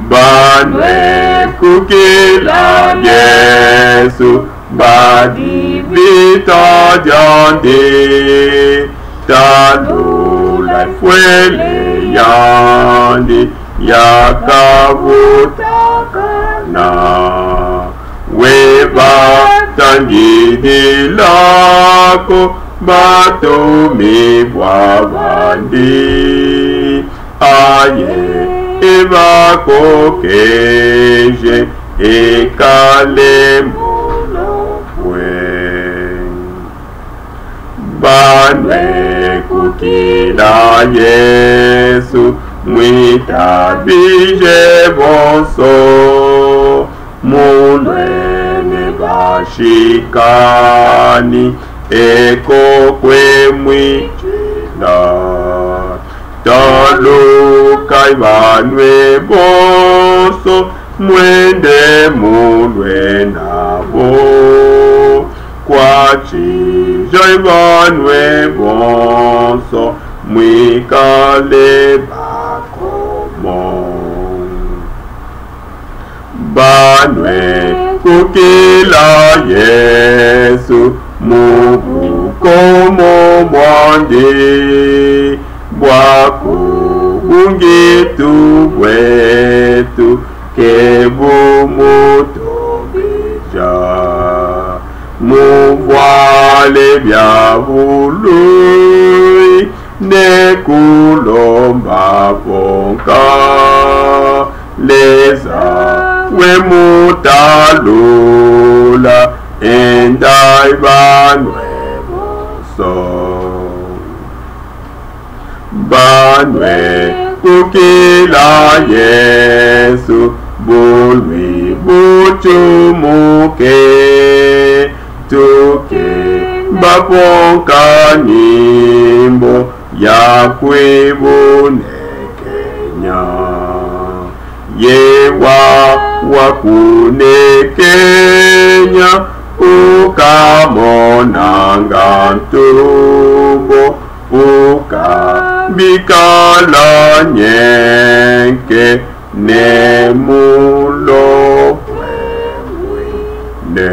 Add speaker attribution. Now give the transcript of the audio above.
Speaker 1: banwe kukila Yesu badi vita jande talula fuele yandi yakavutakana weva tangidi lako batumi bwabandi aye eva kokeje ekale mulokwe banwe kukila Yesu mwitabije bonso mulwene bashikani eko kwe mwitila taluka ibanwe bonso mwende mulwe nabo kwachija ibanwe bonso mwikale bakomo banwe kukila Yesu mubukomo mwande bwaku bungitu bwetu kebumutobija muvwale byabului nekulomba ponka leza wemutalula endai banwe bonso banwe kukila Yesu bulwi buchumuke tuke baponka nyimbo ya kwibunekenya yewa wakunekenya ukamonanga ntumbo ukabikala nyenke nemulo ne